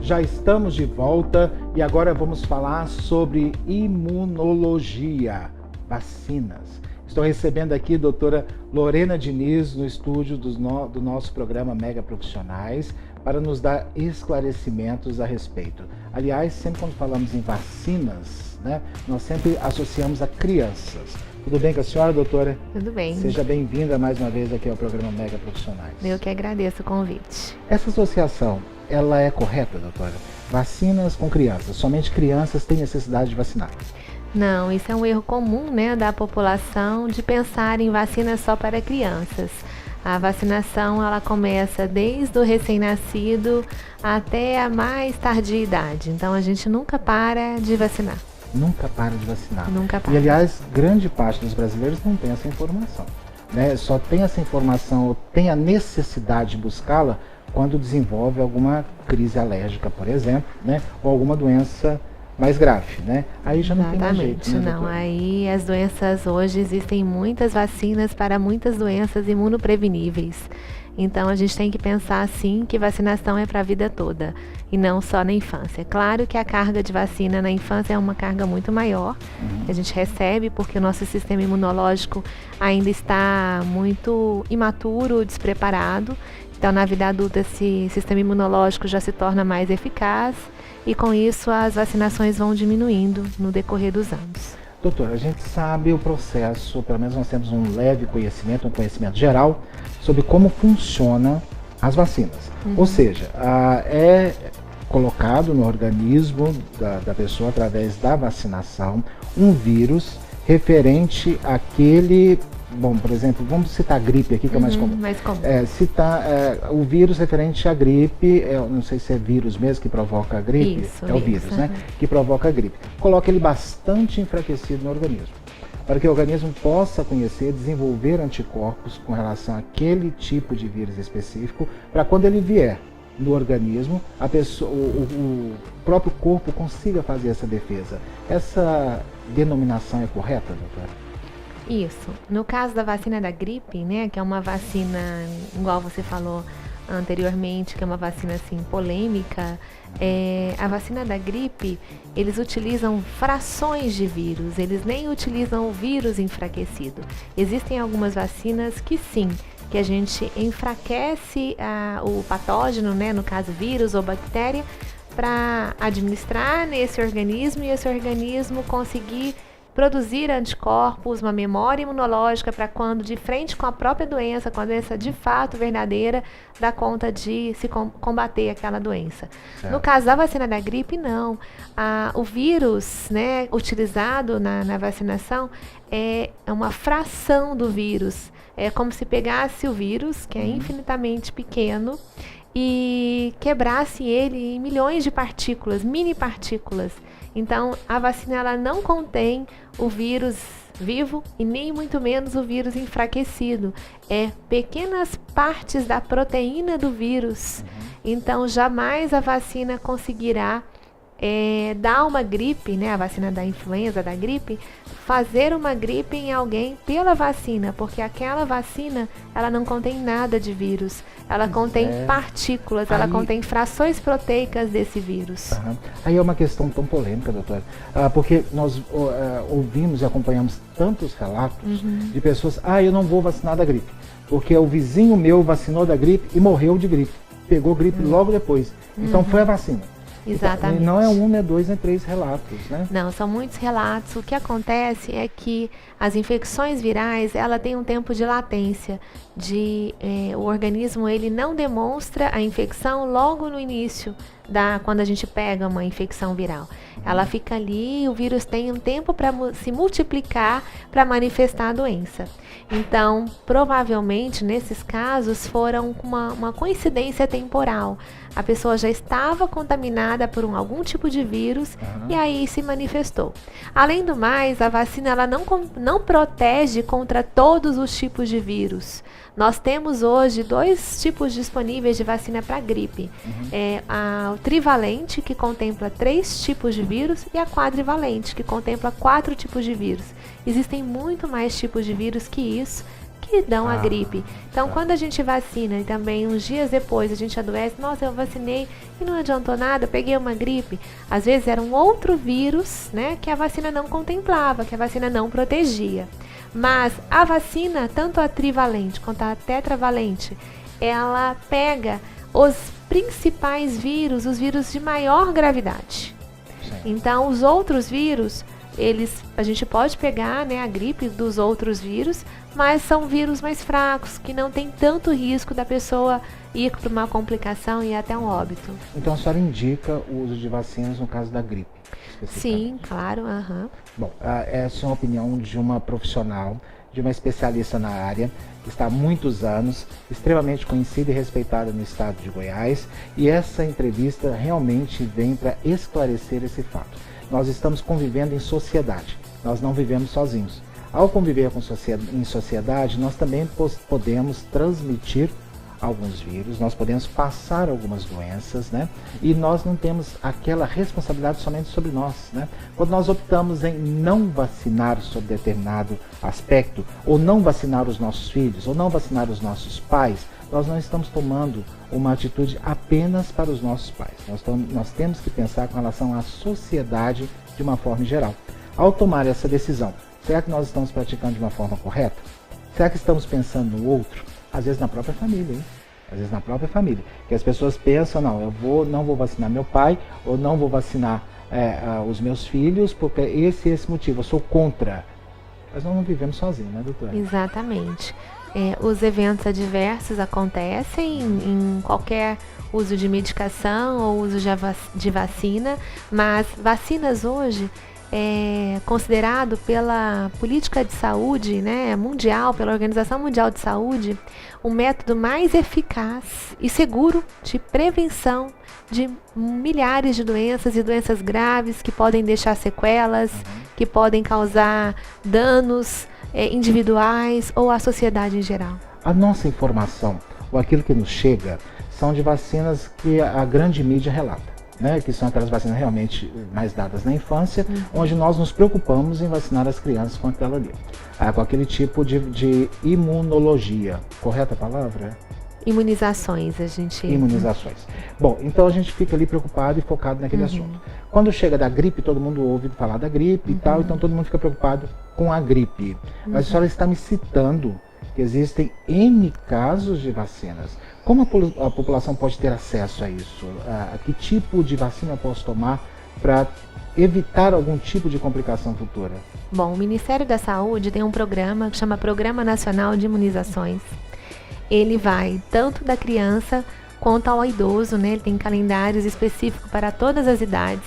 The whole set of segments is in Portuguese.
Já estamos de volta e agora vamos falar sobre imunologia, vacinas. Estou recebendo aqui a doutora Lorena Diniz no estúdio do nosso programa Mega Profissionais para nos dar esclarecimentos a respeito. Aliás, sempre quando falamos em vacinas, né, nós sempre associamos a crianças. Tudo bem com a senhora, doutora? Tudo bem. Seja bem-vinda mais uma vez aqui ao programa Mega Profissionais. Eu que agradeço o convite. Essa associação, ela é correta, doutora? Vacinas com crianças, somente crianças têm necessidade de vacinar? Não, isso é um erro comum, né, da população de pensar em vacinas só para crianças. A vacinação, ela começa desde o recém-nascido até a mais tardia idade. Então, a gente nunca para de vacinar. Nunca para de vacinar. Nunca para. E, aliás, grande parte dos brasileiros não tem essa informação, né? Só tem essa informação, ou tem a necessidade de buscá-la quando desenvolve alguma crise alérgica, por exemplo, né? Ou alguma doença mais grave, né? Aí já não tem mais jeito, né, não, doutora? aí as doenças, hoje existem muitas vacinas para muitas doenças imunopreveníveis. Então a gente tem que pensar assim que vacinação é para a vida toda e não só na infância. Claro que a carga de vacina na infância é uma carga muito maior que a gente recebe porque o nosso sistema imunológico ainda está muito imaturo, despreparado. Então na vida adulta esse sistema imunológico já se torna mais eficaz e com isso as vacinações vão diminuindo no decorrer dos anos. Doutora, a gente sabe o processo, pelo menos nós temos um leve conhecimento, um conhecimento geral sobre como funcionam as vacinas. Ou seja, é colocado no organismo da pessoa, através da vacinação, um vírus referente àquele... Bom, por exemplo, vamos citar a gripe aqui, que é mais comum. Mais comum. Citar o vírus referente à gripe, não sei se é vírus mesmo que provoca a gripe. Isso, é o vírus, né? Que provoca a gripe. Coloca ele bastante enfraquecido no organismo, para que o organismo possa conhecer e desenvolver anticorpos com relação àquele tipo de vírus específico, para quando ele vier no organismo, a pessoa, o próprio corpo consiga fazer essa defesa. Essa denominação é correta, doutora? Isso. No caso da vacina da gripe, né, que é uma vacina, igual você falou anteriormente, que é uma vacina assim polêmica, a vacina da gripe, eles utilizam frações de vírus, eles nem utilizam o vírus enfraquecido. Existem algumas vacinas que sim, que a gente enfraquece o patógeno, né, no caso vírus ou bactéria, para administrar nesse organismo e esse organismo conseguir produzir anticorpos, uma memória imunológica para quando de frente com a própria doença, com a doença de fato verdadeira, dá conta de se combater aquela doença. Certo. No caso da vacina da gripe, não. O vírus, né, utilizado na vacinação é uma fração do vírus. É como se pegasse o vírus, que é infinitamente pequeno, e quebrasse ele em milhões de partículas, mini partículas. Então, a vacina ela não contém o vírus vivo e nem muito menos o vírus enfraquecido. É pequenas partes da proteína do vírus. Então, jamais a vacina conseguirá dar uma gripe, né, a vacina da influenza, da gripe, fazer uma gripe em alguém pela vacina, porque aquela vacina, ela não contém nada de vírus, ela contém partículas, ela contém frações proteicas desse vírus. Aí é uma questão tão polêmica, doutora, porque nós ouvimos e acompanhamos tantos relatos de pessoas, eu não vou vacinar da gripe, porque o vizinho meu vacinou da gripe e morreu de gripe, pegou gripe logo depois, então foi a vacina. Exatamente. Então, não é um, não é dois, não é três relatos, né? Não, são muitos relatos. O que acontece é que as infecções virais, ela tem um tempo de latência, o organismo ele não demonstra a infecção logo no início, quando a gente pega uma infecção viral. Ela fica ali, o vírus tem um tempo para se multiplicar, para manifestar a doença. Então, provavelmente, nesses casos, foram uma coincidência temporal. A pessoa já estava contaminada por algum tipo de vírus e aí se manifestou. Além do mais, a vacina ela não protege contra todos os tipos de vírus. Nós temos hoje 2 tipos disponíveis de vacina para gripe. O trivalente, que contempla 3 tipos de vírus, e a quadrivalente, que contempla 4 tipos de vírus. Existem muito mais tipos de vírus que isso, que que dão a gripe. Então, quando a gente vacina e também uns dias depois a gente adoece, nossa, eu vacinei e não adiantou nada, eu peguei uma gripe. Às vezes era um outro vírus, né, que a vacina não contemplava, que a vacina não protegia. Mas a vacina, tanto a trivalente quanto a tetravalente, ela pega os principais vírus, os vírus de maior gravidade. Sim. Então, os outros vírus, a gente pode pegar, né, a gripe dos outros vírus, mas são vírus mais fracos, que não tem tanto risco da pessoa ir para uma complicação e até um óbito. Então a senhora indica o uso de vacinas no caso da gripe? Sim, claro. Bom, essa é uma opinião de uma profissional, de uma especialista na área, que está há muitos anos, extremamente conhecida e respeitada no estado de Goiás, e essa entrevista realmente vem para esclarecer esse fato. Nós estamos convivendo em sociedade, nós não vivemos sozinhos. Ao conviver em sociedade, nós também podemos transmitir alguns vírus, nós podemos passar algumas doenças, né? E nós não temos aquela responsabilidade somente sobre nós, né? Quando nós optamos em não vacinar sobre determinado aspecto, ou não vacinar os nossos filhos, ou não vacinar os nossos pais, nós não estamos tomando uma atitude apenas para os nossos pais. Nós temos que pensar com relação à sociedade de uma forma geral. Ao tomar essa decisão, será que nós estamos praticando de uma forma correta? Será que estamos pensando no outro? Às vezes na própria família, hein? Às vezes na própria família. Que as pessoas pensam, não vou vacinar meu pai, ou não vou vacinar os meus filhos, porque esse motivo, eu sou contra. Mas nós não vivemos sozinhos, né, doutora? Exatamente. Os eventos adversos acontecem em qualquer uso de medicação ou uso de vacina, mas vacinas hoje é considerado pela política de saúde, né, mundial, pela Organização Mundial de Saúde, o método mais eficaz e seguro de prevenção de milhares de doenças e doenças graves que podem deixar sequelas, que podem causar danos individuais ou à sociedade em geral. A nossa informação, ou aquilo que nos chega, são de vacinas que a grande mídia relata, né? Que são aquelas vacinas realmente mais dadas na infância, onde nós nos preocupamos em vacinar as crianças com aquela ali, com aquele tipo de imunologia. Correta a palavra? Imunizações, Imunizações. Bom, então a gente fica ali preocupado e focado naquele assunto. Quando chega da gripe, todo mundo ouve falar da gripe e tal, então todo mundo fica preocupado com a gripe. Mas a senhora está me citando que existem N casos de vacinas. Como a população pode ter acesso a isso? A que tipo de vacina eu posso tomar para evitar algum tipo de complicação futura? Bom, o Ministério da Saúde tem um programa que chama Programa Nacional de Imunizações. Ele vai tanto da criança quanto ao idoso, né? Ele tem calendários específicos para todas as idades.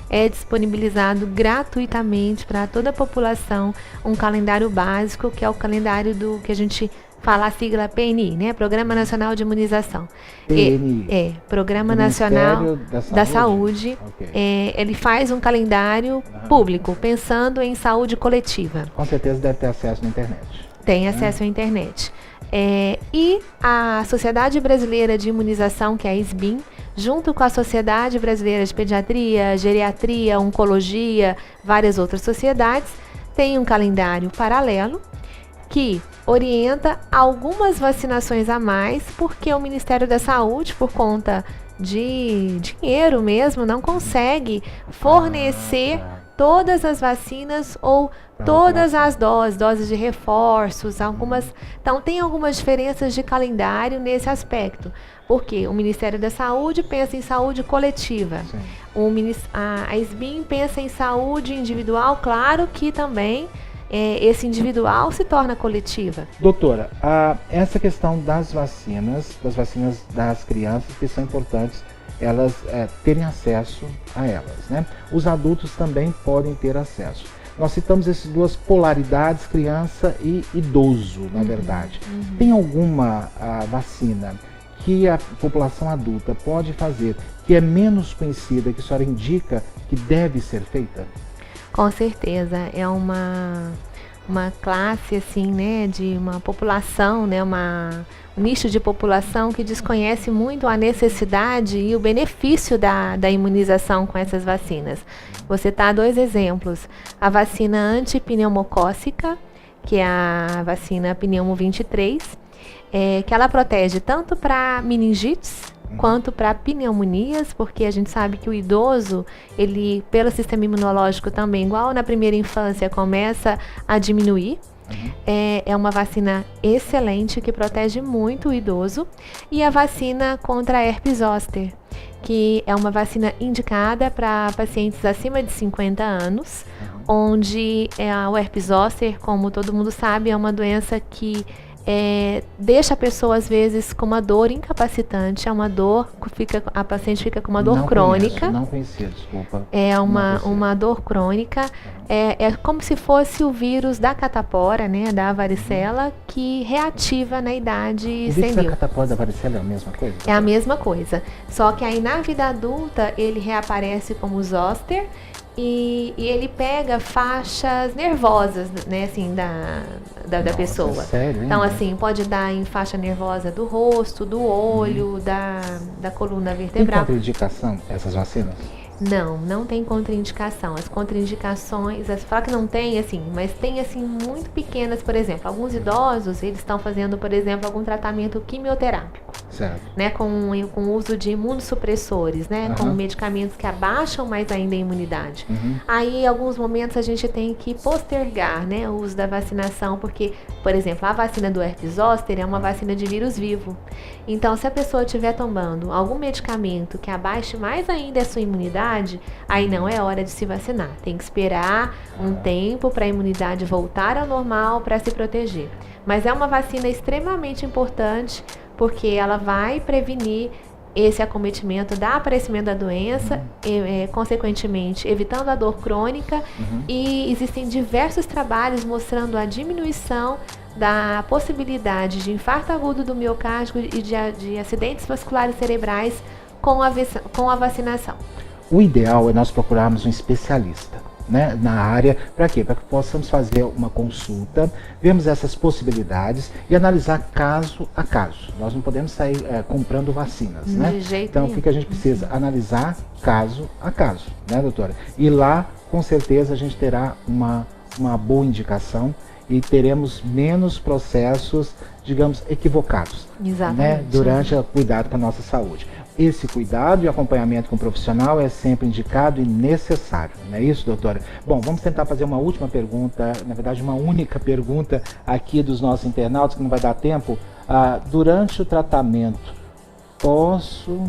É disponibilizado gratuitamente para toda a população um calendário básico, que é o calendário do que a gente fala a sigla PNI, né? Programa Nacional de Imunização. PNI. Programa Nacional da Saúde. Okay. Ele faz um calendário público, pensando em saúde coletiva. Com certeza deve ter acesso na internet. Tem acesso à internet. E a Sociedade Brasileira de Imunização, que é a SBIM, junto com a Sociedade Brasileira de Pediatria, Geriatria, Oncologia, várias outras sociedades, tem um calendário paralelo que orienta algumas vacinações a mais, porque o Ministério da Saúde, por conta de dinheiro mesmo, não consegue fornecer todas as vacinas ou todas as doses de reforços, algumas. Então tem algumas diferenças de calendário nesse aspecto, porque o Ministério da Saúde pensa em saúde coletiva, a SBIM pensa em saúde individual, claro que também esse individual se torna coletiva. Doutora, essa questão das vacinas das crianças, que são importantes elas terem acesso a elas, né? Os adultos também podem ter acesso. Nós citamos essas duas polaridades, criança e idoso, na verdade. Tem alguma vacina que a população adulta pode fazer, que é menos conhecida, que a senhora indica que deve ser feita? Com certeza, é uma classe assim, né, de uma população, né, um nicho de população que desconhece muito a necessidade e o benefício da imunização com essas vacinas. Vou citar dois exemplos: a vacina antipneumocócica, que é a vacina Pneumo 23, que ela protege tanto para meningites quanto para pneumonias, porque a gente sabe que o idoso, ele, pelo sistema imunológico também, igual na primeira infância, começa a diminuir. É uma vacina excelente que protege muito o idoso. E a vacina contra a herpes zoster, que é uma vacina indicada para pacientes acima de 50 anos, onde o herpes zoster, como todo mundo sabe, é uma doença que deixa a pessoa às vezes com uma dor incapacitante, é uma dor, a paciente fica com uma dor crônica. Não conhecia, desculpa. É uma dor crônica, é como se fosse o vírus da catapora, né, da varicela, que reativa na idade O vírus senil. da catapora da varicela é a mesma coisa? É a mesma coisa, só que aí na vida adulta ele reaparece como zoster. E ele pega faixas nervosas, né, assim, da pessoa. Sério, então, assim, pode dar em faixa nervosa do rosto, do olho, da coluna vertebral. Tem contraindicação essas vacinas? Não tem contraindicação. As contraindicações, fala que não tem, assim, mas tem, assim, muito pequenas. Por exemplo, alguns idosos, eles estão fazendo, por exemplo, algum tratamento quimioterápico. Certo. Né, com o uso de imunossupressores, né, com medicamentos que abaixam mais ainda a imunidade. Aí, em alguns momentos, a gente tem que postergar, né, o uso da vacinação, porque, por exemplo, a vacina do herpes zoster é uma vacina de vírus vivo. Então, se a pessoa estiver tomando algum medicamento que abaixe mais ainda a sua imunidade, aí não é hora de se vacinar. Tem que esperar um tempo para a imunidade voltar ao normal para se proteger. Mas é uma vacina extremamente importante, porque ela vai prevenir esse acometimento do aparecimento da doença, consequentemente evitando a dor crônica, e existem diversos trabalhos mostrando a diminuição da possibilidade de infarto agudo do miocárdio e de acidentes vasculares cerebrais com a vacinação. O ideal é nós procurarmos um especialista, né, na área, para quê? Para que possamos fazer uma consulta, vermos essas possibilidades e analisar caso a caso. Nós não podemos sair comprando vacinas, né? De jeito Então, nenhum. o que a gente precisa? Analisar caso a caso, né, doutora? E lá, com certeza, a gente terá uma boa indicação e teremos menos processos, digamos, equivocados, né, durante o cuidado com a nossa saúde. Esse cuidado e acompanhamento com o profissional é sempre indicado e necessário, não é isso, doutora? Bom, vamos tentar fazer uma última pergunta, na verdade uma única pergunta aqui dos nossos internautas, que não vai dar tempo. Durante o tratamento, posso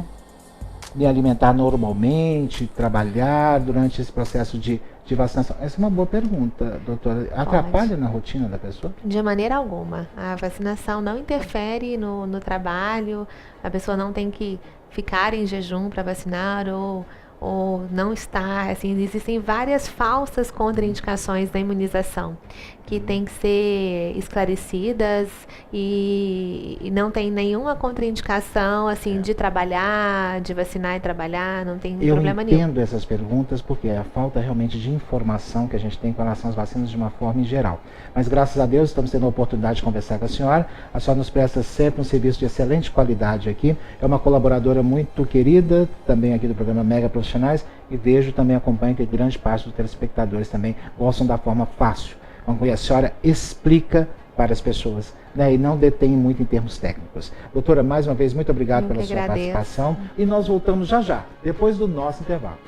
me alimentar normalmente, trabalhar durante esse processo de vacinação? Essa é uma boa pergunta, doutora. Atrapalha na rotina da pessoa? De maneira alguma. A vacinação não interfere no trabalho, a pessoa não tem que ficar em jejum para vacinar ou não estar, assim, existem várias falsas contraindicações da imunização que têm que ser esclarecidas e não tem nenhuma contraindicação, assim, de trabalhar, de vacinar e trabalhar, não tem problema nenhum. Eu entendo essas perguntas porque é a falta realmente de informação que a gente tem com relação às vacinas de uma forma em geral. Mas graças a Deus estamos tendo a oportunidade de conversar com a senhora nos presta sempre um serviço de excelente qualidade aqui, é uma colaboradora muito querida, também aqui do programa Mega Profissionais, e vejo também, acompanho que grande parte dos telespectadores também gostam da forma fácil, com que a senhora explica para as pessoas, né, e não detém muito em termos técnicos. Doutora, mais uma vez, muito obrigado pela sua participação, e nós voltamos já, depois do nosso intervalo.